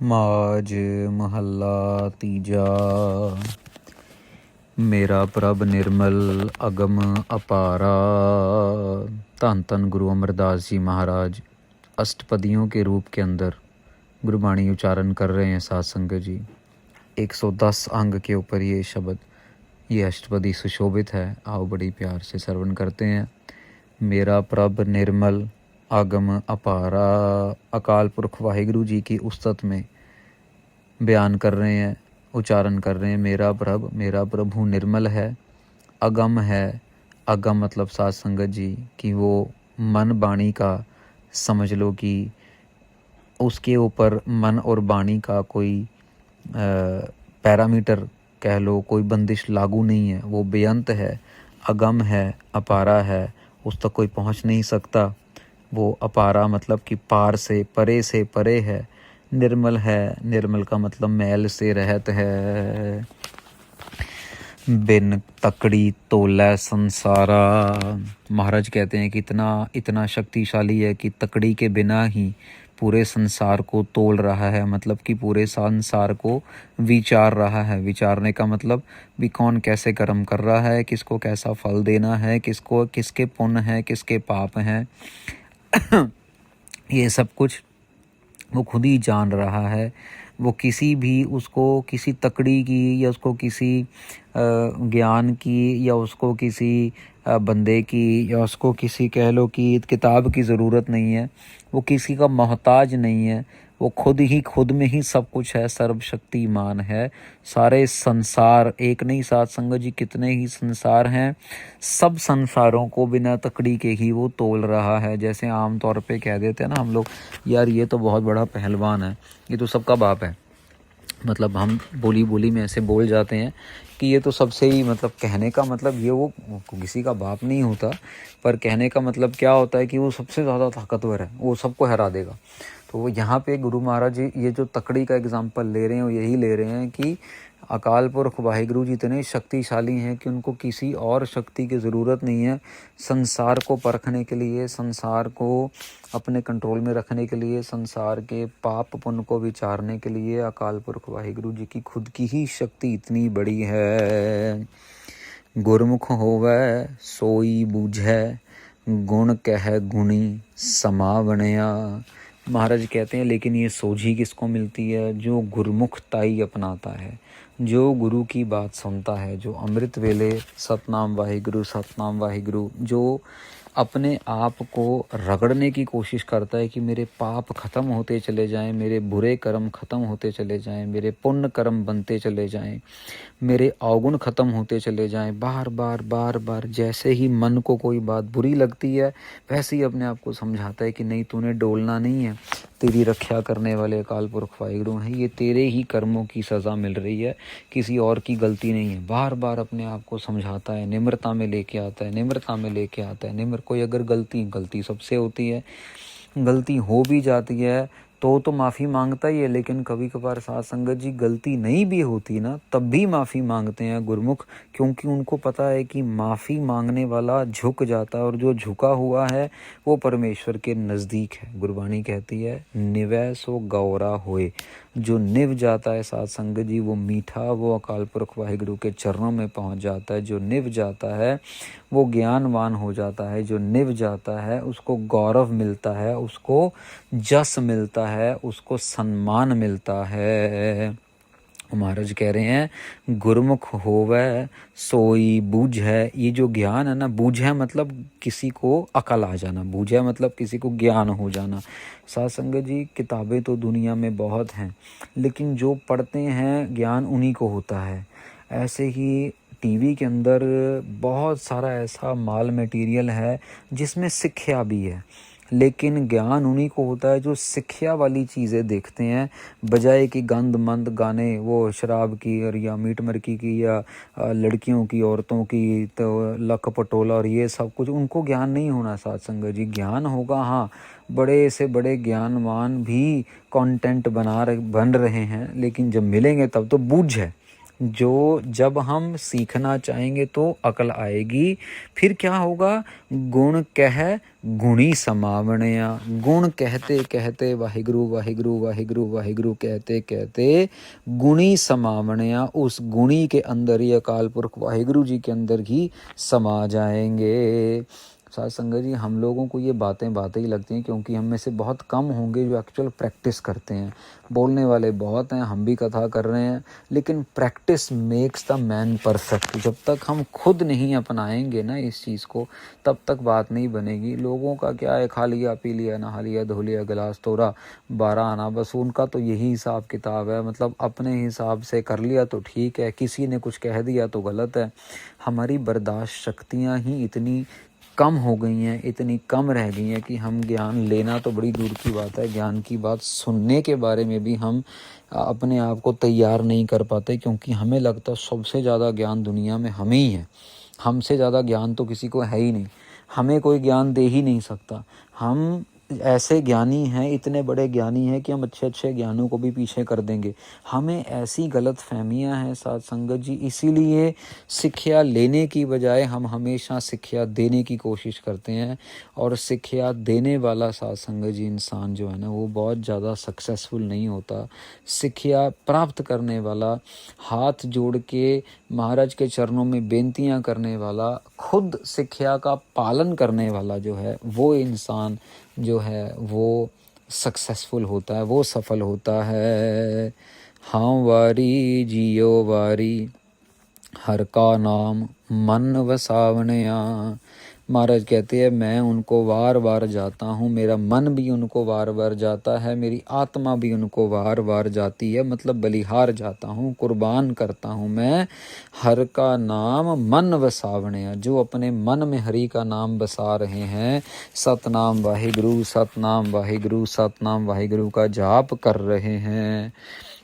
ਮਾਝ ਮਹੱਲਾ ਤੀਜਾ। ਮੇਰਾ ਪ੍ਰਭ ਨਿਰਮਲ ਅਗਮ ਅपारा। धन धन गुरु अमरदास जी महाराज अष्टपदियों के रूप के अंदर गुरबाणी उच्चारण कर रहे हैं साध संगत जी। 110 अंग के ऊपर ये शब्द, ये अष्टपदी सुशोभित है। आओ बड़ी प्यार से श्रवण करते हैं। मेरा प्रभ निर्मल आगम अपारा। अकाल पुरख वाहिगुरु जी की उस्तत में बयान कर रहे हैं, उच्चारण कर रहे हैं। मेरा प्रभु निर्मल है, अगम है। अगम मतलब साध संगत जी कि वो मन बाणी का समझ लो कि उसके ऊपर मन और बाणी का कोई पैरामीटर कह लो, कोई बंदिश लागू नहीं है। वो बेअंत है, अगम है, अपारा है, उस तक कोई पहुंच नहीं सकता। वो अपारा मतलब कि पार से परे है। निर्मल है, निर्मल का मतलब मैल से रहत है। बिन तकड़ी तोलै संसारा। महाराज कहते हैं कि इतना शक्तिशाली है कि तकड़ी के बिना ही पूरे संसार को तोल रहा है। मतलब कि पूरे संसार को विचार रहा है। विचारने का मतलब भी कौन कैसे कर्म कर रहा है, किसको कैसा फल देना है, किसके पुण्य है, किसके पाप हैं ये सब कुछ वो खुद ही जान रहा है। वो किसी भी उसको किसी तकड़ी की या उसको किसी ज्ञान की या उसको किसी बंदे की या उसको किसी कह लो कि किताब की ज़रूरत नहीं है। वो किसी का मोहताज नहीं है। वो खुद में ही सब कुछ है, सर्वशक्तिमान है। सारे संसार एक नहीं, साथ संगत जी कितने ही संसार हैं, सब संसारों को बिना तकड़ी के ही वो तोल रहा है। जैसे आम तौर पे कह देते हैं ना हम लोग, यार ये तो बहुत बड़ा पहलवान है, ये तो सबका बाप है। मतलब हम बोली में ऐसे बोल जाते हैं कि ये तो सबसे ही, मतलब कहने का मतलब ये वो किसी का बाप नहीं होता, पर कहने का मतलब क्या होता है कि वो सबसे ज़्यादा ताकतवर है, वो सबको हरा देगा। तो वो यहाँ पे गुरु महाराज जी ये जो तकड़ी का एग्जाम्पल ले रहे हैं वो यही ले रहे हैं कि अकाल पुरख वाहिगुरु जी इतने शक्तिशाली हैं कि उनको किसी और शक्ति की ज़रूरत नहीं है। संसार को परखने के लिए, संसार को अपने कंट्रोल में रखने के लिए, संसार के पाप पुण्य को विचारने के लिए अकाल पुरख वाहिगुरु जी की खुद की ही शक्ति इतनी बड़ी है। गुरमुख होवै सोई बूझै, गुण कह गुणी समावणया। महाराज कहते हैं लेकिन ये सोझी किसको मिलती है? जो गुरमुखताई अपनाता है, जो गुरु की बात सुनता है, जो अमृत वेले सतनाम वाहिगुरु, जो अपने आप को रगड़ने की कोशिश करता है कि मेरे पाप खत्म होते चले जाएं, मेरे बुरे कर्म खत्म होते चले जाएं, मेरे पुण्य कर्म बनते चले जाएं, मेरे अवगुण खत्म होते चले जाएं। बार बार जैसे ही मन को कोई बात बुरी लगती है वैसे ही अपने आप को समझाता है कि नहीं, तूने डोलना नहीं है, तेरी रक्षा करने वाले अकाल पुरख वाहिगुरु हैं, ये तेरे ही कर्मों की सज़ा मिल रही है, किसी और की गलती नहीं है। बार बार अपने आप को समझाता है, निम्रता में लेके आता है। कोई अगर गलती सबसे होती है, गलती हो भी जाती है तो माफ़ी मांगता ही है। लेकिन कभी कभार साथ संगत जी गलती नहीं भी होती ना, तब भी माफ़ी मांगते हैं गुरमुख, क्योंकि उनको पता है कि माफ़ी मांगने वाला झुक जाता है और जो झुका हुआ है वो परमेश्वर के नज़दीक है। गुरबाणी कहती है निवै सो गौरा होए। जो निव जाता है साथ संगत जी वो मीठा, वो अकाल पुरख वाहिगुरु के चरणों में पहुंच जाता है। जो निव जाता है वो ज्ञानवान हो जाता है। जो निव जाता है उसको गौरव मिलता है, उसको जस मिलता है, उसको सम्मान मिलता है। महाराज कह रहे हैं गुरमुख होवै सोई बूझै। ये जो ज्ञान है ना, बूझै मतलब किसी को अकल आ जाना, बूझै मतलब किसी को ज्ञान हो जाना। साथ संगत जी किताबें तो दुनिया में बहुत हैं, लेकिन जो पढ़ते हैं ज्ञान उन्हीं को होता है। ऐसे ही टीवी के अंदर बहुत सारा ऐसा माल मटेरियल है जिसमें शिक्षा भी है, लेकिन ज्ञान उन्हीं को होता है जो शिक्षा वाली चीज़ें देखते हैं, बजाय कि गंद मंद गाने, वो शराब की और या मीट मरकी की या लड़कियों की, औरतों की, तो लक पटोला और ये सब कुछ उनको ज्ञान नहीं होना। साथ संगत जी ज्ञान होगा, हाँ, बड़े से बड़े ज्ञानवान भी कंटेंट बन रहे हैं, लेकिन जब मिलेंगे तब तो बूझ है। जो जब हम सीखना चाहेंगे तो अकल आएगी। फिर क्या होगा, गुण कह गुणी समावणया, गुण कहते कहते वाहिगुरु वाहिगुरु वाहिगुरु वाहिगुरु कहते कहते गुणी समावणया, उस गुणी के अंदर ही अकाल पुरख वाहिगुरु जी के अंदर ही समा जाएंगे। साथ संगत जी, हम लोगों को ये बातें ही लगती हैं, क्योंकि हम में से बहुत कम होंगे जो एक्चुअल प्रैक्टिस करते हैं। बोलने वाले बहुत हैं, हम भी कथा कर रहे हैं, लेकिन practice makes the man perfect. जब तक हम खुद नहीं अपनाएंगे ना इस चीज़ को, तब तक बात नहीं बनेगी। लोगों का क्या है, खा लिया पी लिया नहा लिया धो लिया गिलास तोड़ा 12 आना, बस उनका तो यही हिसाब किताब है। मतलब अपने हिसाब से कर लिया तो ठीक है, किसी ने कुछ कह दिया तो गलत है। हमारी बर्दाश्त शक्तियाँ ही इतनी कम हो गई हैं, इतनी कम रह गई हैं कि हम ज्ञान लेना तो बड़ी दूर की बात है, ज्ञान की बात सुनने के बारे में भी हम अपने आप को तैयार नहीं कर पाते, क्योंकि हमें लगता है सबसे ज़्यादा ज्ञान दुनिया में हमें ही है। हमसे ज़्यादा ज्ञान तो किसी को है ही नहीं, हमें कोई ज्ञान दे ही नहीं सकता। हम ऐसे ज्ञानी हैं, इतने बड़े ज्ञानी हैं कि हम अच्छे अच्छे ज्ञानों को भी पीछे कर देंगे। हमें ऐसी गलत फहमियाँ हैं साथ संगत जी, इसीलिए शिक्षा लेने की बजाय हम हमेशा शिक्षा देने की कोशिश करते हैं। और शिक्षा देने वाला साथ संगत जी इंसान जो है ना, वो बहुत ज़्यादा सक्सेसफुल नहीं होता। शिक्षा प्राप्त करने वाला, हाथ जोड़ के महाराज के चरणों में बेनतियां करने वाला, खुद शिक्षा का पालन करने वाला जो है, वो इंसान जो है वो सक्सेसफुल होता है, वो सफल होता है। हाँ वारी जियो वारी, हर का नाम मन वसावनया। महाराज कहते हैं, मैं उनको बार बार जाता हूँ, मेरा मन भी उनको बार बार जाता है, मेरी आत्मा भी उनको बार बार जाती है। मतलब बलिहार जाता हूँ, कुर्बान करता हूँ मैं। हर का नाम मन वसावनया, जो अपने मन में हरि का नाम बसा रहे हैं, सतनाम वाहिगुरु सतनाम वाहिगुरु सतनाम वाहिगुरु का जाप कर रहे हैं।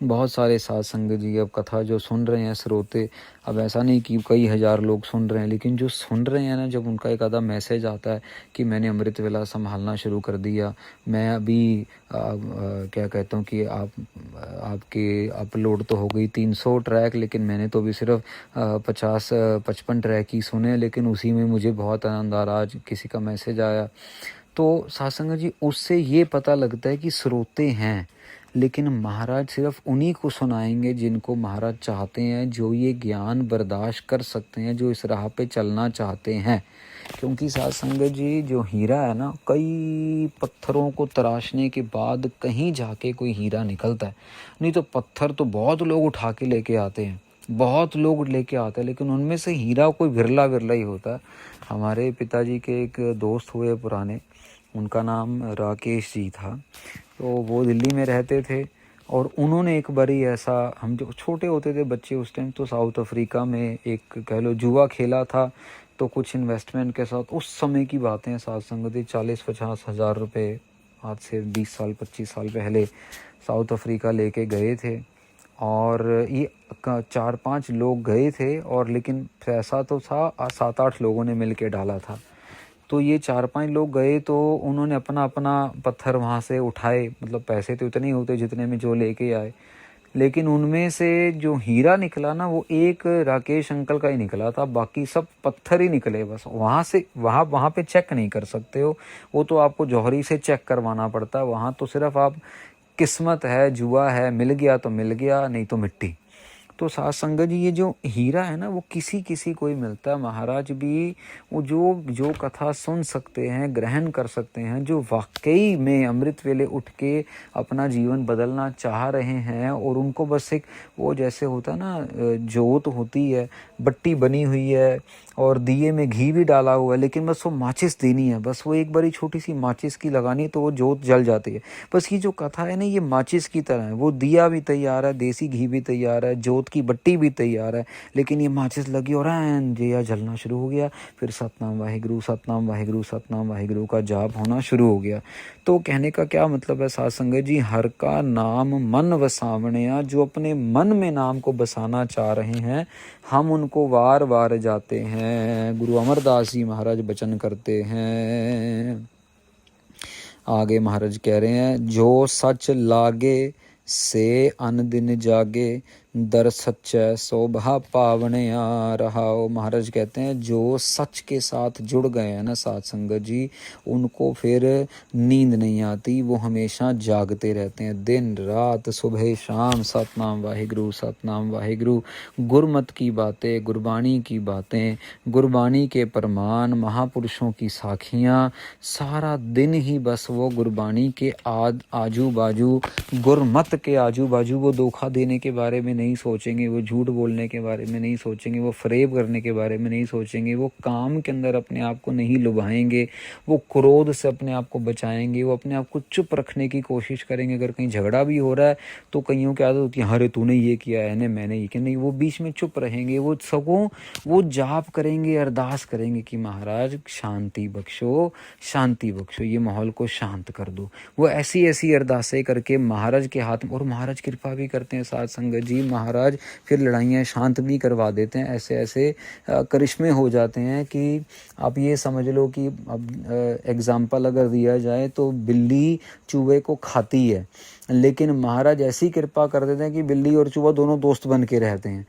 बहुत सारे साध संगत जी अब कथा जो सुन रहे हैं श्रोते, अब ऐसा नहीं कि कई हज़ार लोग सुन रहे हैं, लेकिन जो सुन रहे हैं ना, जब उनका एक आधा मैसेज आता है कि मैंने अमृत वेला संभालना शुरू कर दिया, मैं अभी क्या कहता हूँ कि आपके अपलोड तो हो गई 300 ट्रैक, लेकिन मैंने तो अभी सिर्फ 50-55 ट्रैक ही सुने, लेकिन उसी में मुझे बहुत आनंद आ रहा। आज किसी का मैसेज आया, तो साध संगत जी उससे ये पता लगता है कि श्रोते हैं, लेकिन महाराज सिर्फ उन्हीं को सुनाएंगे जिनको महाराज चाहते हैं, जो ये ज्ञान बर्दाश्त कर सकते हैं, जो इस राह पे चलना चाहते हैं। क्योंकि साध संगत जी, जो हीरा है ना, कई पत्थरों को तराशने के बाद कहीं जाके कोई हीरा निकलता है। नहीं तो पत्थर तो बहुत लोग उठा के लेके आते हैं, बहुत लोग लेके आते हैं, लेकिन उनमें से हीरा कोई विरला विरला ही होता है। हमारे पिताजी के एक दोस्त हुए पुराने, उनका नाम राकेश जी था। तो वो दिल्ली में रहते थे, और उन्होंने एक बारी ऐसा, हम जो छोटे होते थे बच्चे उस टाइम, तो साउथ अफ्रीका में एक कह लो जुआ खेला था, तो कुछ इन्वेस्टमेंट के साथ, उस समय की बातें साथ संगति, 40-50 हज़ार रुपये, आज से 20 साल 25 साल पहले साउथ अफ्रीका लेके गए थे। और ये 4-5 लोग गए थे, और लेकिन पैसा तो था 7-8 लोगों ने मिल के डाला था। तो ये 4-5 लोग गए, तो उन्होंने अपना अपना पत्थर वहाँ से उठाए, मतलब पैसे तो इतने ही होते जितने में जो लेके आए, लेकिन उनमें से जो हीरा निकला ना, वो एक राकेश अंकल का ही निकला था, बाकी सब पत्थर ही निकले बस। वहाँ से वहाँ पे चेक नहीं कर सकते हो, वो तो आपको जौहरी से चेक करवाना पड़ता है। वहाँ तो सिर्फ आप किस्मत है, जुआ है, मिल गया तो मिल गया, नहीं तो मिट्टी। तो साथ संगत जी, ये जो हीरा है ना, वो किसी किसी को ही मिलता है। महाराज भी वो जो कथा सुन सकते हैं, ग्रहण कर सकते हैं, जो वाकई में अमृत वेले उठ के अपना जीवन बदलना चाह रहे हैं, और उनको बस एक वो जैसे होता है ना, जोत होती है, बट्टी बनी हुई है और दिए में घी भी डाला हुआ है, लेकिन बस वो माचिस देनी है, बस वो एक बारी छोटी सी माचिस की लगानी तो वो जोत जल जाती है। बस ये जो कथा है ना, ये माचिस की तरह है, वो दिया भी तैयार है, देसी घी भी तैयार है, जोत की बट्टी भी तैयार है, लेकिन ये माचिस लगी और दिया जलना शुरू हो गया। फिर सतनाम वाहिगुरु सतनाम वाहिगुरु सतनाम वाहिगुरु का जाप होना शुरू हो गया। तो कहने का क्या मतलब है साध संगत जी, हर का नाम मन वसावणया, जो अपने मन में नाम को बसाना चाह रहे हैं, हम उनको वार वार जाते हैं। गुरु अमरदास जी महाराज वचन करते हैं। आगे महाराज कह रहे हैं, जो सच लागे से अन दिन जागे, दर सच्चै शोभा पावनया रहाओ। महाराज कहते हैं जो सच के साथ जुड़ गए हैं ना साथ संगत जी, उनको फिर नींद नहीं आती, वो हमेशा जागते रहते हैं दिन रात सुबह शाम। सतनाम वाहिगुरु सतनाम वाहिगुरु। गुरमत की बातें, गुरबाणी की बातें, गुरबाणी के प्रमाण, महापुरुषों की साखियाँ, सारा दिन ही बस वो गुरबाणी के आजू बाजू, गुरमत के आजू बाजू वो धोखा देने के बारे में नहीं सोचेंगे, वो झूठ बोलने के बारे में नहीं सोचेंगे, वो फरेब करने के बारे में नहीं सोचेंगे, वो काम के अंदर अपने आप को नहीं लुभाएंगे, वो क्रोध से अपने आप को बचाएंगे, वो अपने आप को चुप रखने की कोशिश करेंगे। अगर कहीं झगड़ा भी हो रहा है तो कईयों की आदत होती है, अरे तूने ये किया है, मैंने ये किया, नहीं, वो बीच में चुप रहेंगे। वो सगों वो जाप करेंगे, अरदास करेंगे कि महाराज शांति बख्शो, शांति बख्शो, ये माहौल को शांत कर दो। वो ऐसी ऐसी अरदासें करके महाराज के हाथ में, और महाराज कृपा भी करते हैं साथ संगत जी, महाराज फिर लड़ाइयाँ शांत भी करवा देते हैं। ऐसे ऐसे करिश्मे हो जाते हैं कि आप ये समझ लो कि अब एग्जाम्पल अगर दिया जाए तो बिल्ली चूहे को खाती है, लेकिन महाराज ऐसी कृपा कर देते हैं कि बिल्ली और चूहा दोनों दोस्त बन के रहते हैं।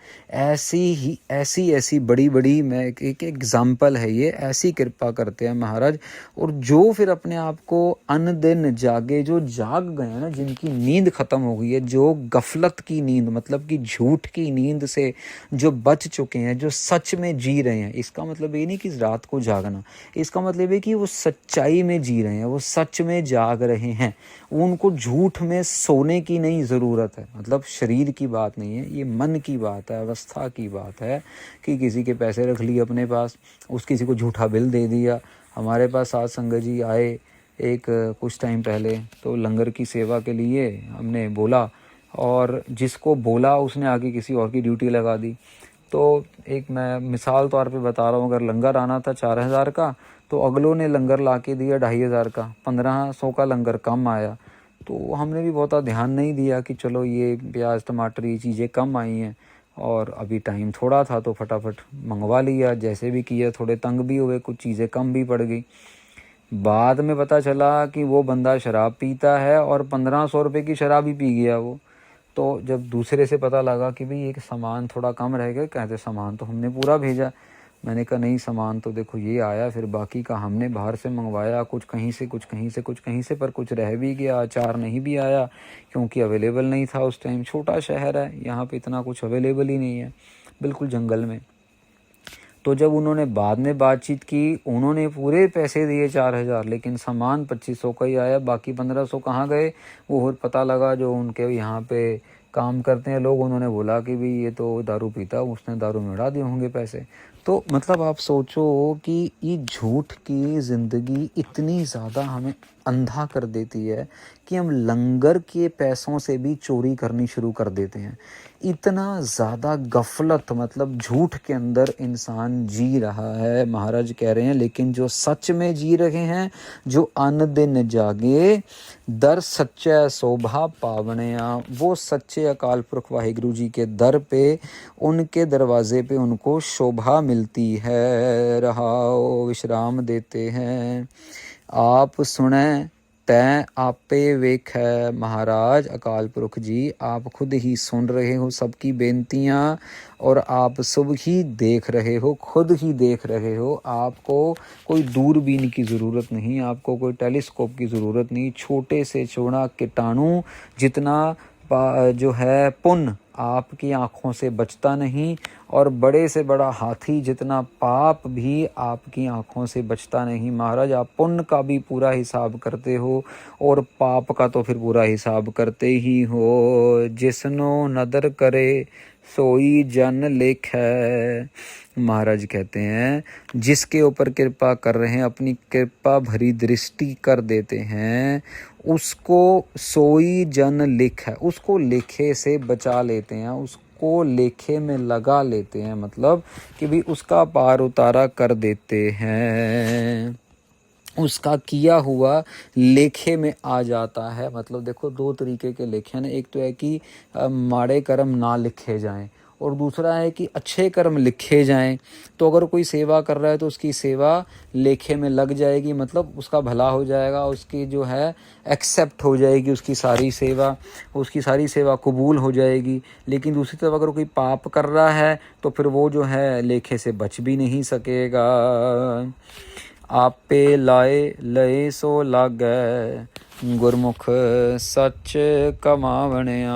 ऐसी बड़ी बड़ी, मैं एक एग्जाम्पल है ये, ऐसी कृपा करते हैं महाराज। और जो फिर अपने आप को अन दिन जागे, जो जाग गए हैं ना, जिनकी नींद खत्म हो गई है, जो गफलत की नींद मतलब कि झूठ की नींद से जो बच चुके हैं, जो सच में जी रहे हैं, इसका मतलब ये नहीं कि रात को जागना, इसका मतलब है कि वो सच्चाई में जी रहे हैं, वो सच में जाग रहे हैं। उनको झूठ में सोने की नहीं ज़रूरत है, मतलब शरीर की बात नहीं है, ये मन की बात है, अवस्था की बात है कि किसी के पैसे रख लिए अपने पास, उस किसी को झूठा बिल दे दिया। हमारे पास साथ संगत जी आए एक कुछ टाइम पहले, तो लंगर की सेवा के लिए हमने बोला, और जिसको बोला उसने आगे किसी और की ड्यूटी लगा दी। तो एक मैं मिसाल तौर पे बता रहा हूँ, अगर लंगर आना था 4,000 का, तो अगलों ने लंगर ला के दिया 2,500 का, 1,500 का लंगर कम आया। तो हमने भी बहुत ध्यान नहीं दिया कि चलो ये प्याज टमाटर ये चीज़ें कम आई हैं, और अभी टाइम थोड़ा था तो फटाफट मंगवा लिया, जैसे भी किया, थोड़े तंग भी हुए, कुछ चीज़ें कम भी पड़ गई। बाद में पता चला कि वो बंदा शराब पीता है और 1,500 रुपये की शराब ही पी गया वो। तो जब दूसरे से पता लगा कि भाई एक सामान थोड़ा कम रह गया, कहते सामान तो हमने पूरा भेजा। मैंने कहा नहीं, सामान तो देखो ये आया, फिर बाकी का हमने बाहर से मंगवाया, कुछ कहीं से कुछ कहीं से कुछ कहीं से, पर कुछ रह भी गया, अचार नहीं भी आया क्योंकि अवेलेबल नहीं था उस टाइम। छोटा शहर है, यहाँ पे इतना कुछ अवेलेबल ही नहीं है, बिल्कुल जंगल में। तो जब उन्होंने बाद में बातचीत की, उन्होंने पूरे पैसे दिए 4,000, लेकिन सामान 2,500 का ही आया, बाकी 1,500 कहाँ गए वो पता लगा। जो उनके यहाँ पे काम करते हैं लोग, उन्होंने बोला कि भाई ये तो दारू पीता, उसने दारू में उड़ा दिए होंगे पैसे। तो मतलब आप सोचो कि ये झूठ की ज़िंदगी इतनी ज़्यादा हमें अंधा कर देती है कि हम लंगर के पैसों से भी चोरी करनी शुरू कर देते हैं। इतना ज़्यादा गफलत, मतलब झूठ के अंदर इंसान जी रहा है, महाराज कह रहे हैं। लेकिन जो सच में जी रहे हैं, जो अन दिन जागे दर सच्चै शोभा पावनया, वो सच्चे अकाल पुरख वाहिगुरु जी के दर पे, उनके दरवाजे पे उनको शोभा मिलती है, रहाओ विश्राम देते हैं। आप सुने तैं आपे वेख है। महाराज अकाल पुरख जी, आप खुद ही सुन रहे हो सबकी बेनतियाँ, और आप सब ही देख रहे हो, खुद ही देख रहे हो। आपको कोई दूरबीन की ज़रूरत नहीं, आपको कोई टेलीस्कोप की ज़रूरत नहीं। छोटे से छोटा कीटाणु जितना जो है पुण्य आपकी आँखों से बचता नहीं, और बड़े से बड़ा हाथी जितना पाप भी आपकी आँखों से बचता नहीं। महाराज आप पुण्य का भी पूरा हिसाब करते हो, और पाप का तो फिर पूरा हिसाब करते ही हो। जिसनो नदर करे सोई जन लेखै। महाराज कहते हैं जिसके ऊपर कृपा कर रहे हैं, अपनी कृपा भरी दृष्टि कर देते हैं, उसको सोई जन लिख है, उसको लेखे से बचा लेते हैं, उसको लेखे में लगा लेते हैं, मतलब कि भी उसका पार उतारा कर देते हैं, उसका किया हुआ लेखे में आ जाता है। मतलब देखो दो तरीके के लेखे हैं, एक तो है कि माड़े कर्म ना लिखे जाएं, और दूसरा है कि अच्छे कर्म लिखे जाएं। तो अगर कोई सेवा कर रहा है तो उसकी सेवा लेखे में लग जाएगी, मतलब उसका भला हो जाएगा, उसकी जो है एक्सेप्ट हो जाएगी, उसकी सारी सेवा कबूल हो जाएगी। लेकिन दूसरी तरफ अगर कोई पाप कर रहा है तो फिर वो जो है लेखे से बच भी नहीं सकेगा। आपे लाए लए सो लागै, गुरमुख सच कमावणिया।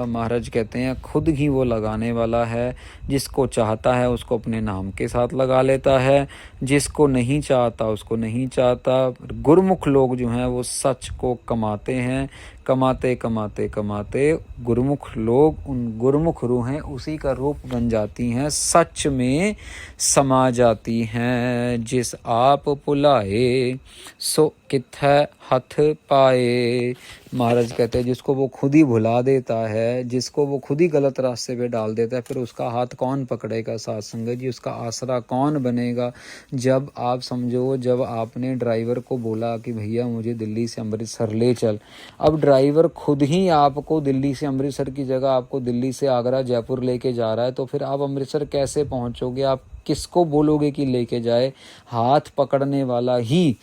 महाराज कहते हैं खुद ही वो लगाने वाला है, जिसको चाहता है उसको अपने नाम के साथ लगा लेता है, जिसको नहीं चाहता उसको नहीं चाहता। गुरमुख लोग जो हैं वो सच को कमाते हैं, कमाते कमाते कमाते गुरमुख लोग, उन गुरमुख रूहें उसी का रूप बन जाती हैं, सच में समा जाती हैं। जिस आप पुलाए सो किथै हथ पाए। महाराज कहते हैं जिसको वो खुद ही भुला देता है, जिसको वो खुद ही गलत रास्ते पे डाल देता है, फिर उसका हाथ कौन पकड़ेगा साथ संगत जी, उसका आसरा कौन बनेगा। जब आप समझो, जब आपने ड्राइवर को बोला कि भैया मुझे दिल्ली से अमृतसर ले चल, अब ड्राइवर खुद ही आपको दिल्ली से अमृतसर की जगह आपको दिल्ली से आगरा जयपुर लेके जा रहा है, तो फिर आप अमृतसर कैसे पहुंचोगे, आप किसको बोलोगे कि लेके जाए। हाथ पकड़ने वाला ही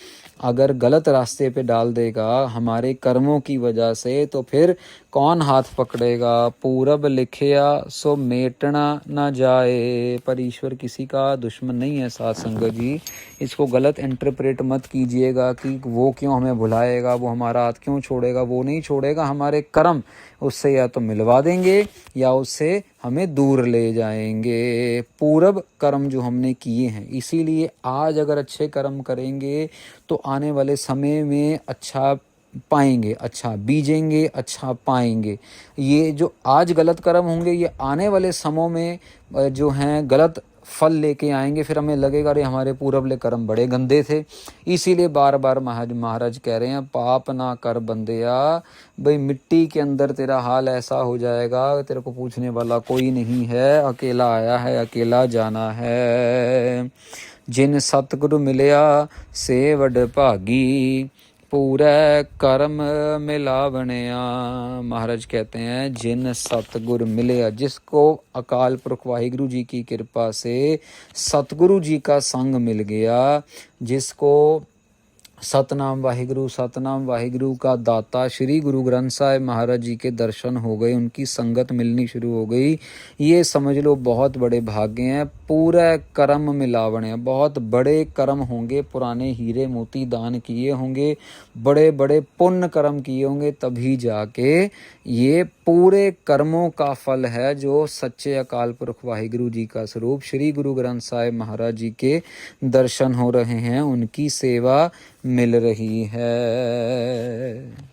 अगर गलत रास्ते पे डाल देगा हमारे कर्मों की वजह से, तो फिर कौन हाथ पकड़ेगा। पूरब लिखिया सो मेटना ना जाए। पर ईश्वर किसी का दुश्मन नहीं है साथ संगत जी, इसको गलत इंटरप्रेट मत कीजिएगा कि वो क्यों हमें भुलाएगा, वो हमारा हाथ क्यों छोड़ेगा। वो नहीं छोड़ेगा, हमारे कर्म उससे या तो मिलवा देंगे या उससे हमें दूर ले जाएंगे। पूरब कर्म जो हमने किए हैं, इसीलिए आज अगर अच्छे कर्म करेंगे तो आने वाले समय में अच्छा पाएंगे, अच्छा बीजेंगे, अच्छा पाएंगे। ये जो आज गलत कर्म होंगे ये आने वाले समयों में जो हैं गलत फल लेके आएंगे, फिर हमें लगेगा अरे हमारे पूर्वले कर्म बड़े गंदे थे। इसीलिए बार बार महाराज कह रहे हैं पाप ना कर बंदिया, भाई मिट्टी के अंदर तेरा हाल ऐसा हो जाएगा, तेरे को पूछने वाला कोई नहीं है, अकेला आया है अकेला जाना है। जिन सतगुरु मिलिया से वड भागी, पूरे कर्म मिलावणिया। महाराज कहते हैं जिन सतगुर मिले, जिसको अकाल पुरख वाहिगुरु जी की कृपा से सतगुरु जी का संग मिल गया, जिसको सतनाम वाहिगुरु का दाता श्री गुरु ग्रंथ साहिब महाराज जी के दर्शन हो गए, उनकी संगत मिलनी शुरू हो गई, ये समझ लो बहुत बड़े भाग्य हैं। पूरा कर्म मिलावण है, बहुत बड़े कर्म होंगे, पुराने हीरे मोती दान किए होंगे, बड़े बड़े पुण्य कर्म किए होंगे, तभी जाके ये पूरे कर्मों का फल है जो सच्चे अकाल पुरख वाहिगुरु जी का स्वरूप श्री गुरु ग्रंथ साहिब महाराज जी के दर्शन हो रहे हैं, उनकी सेवा मिल रही है।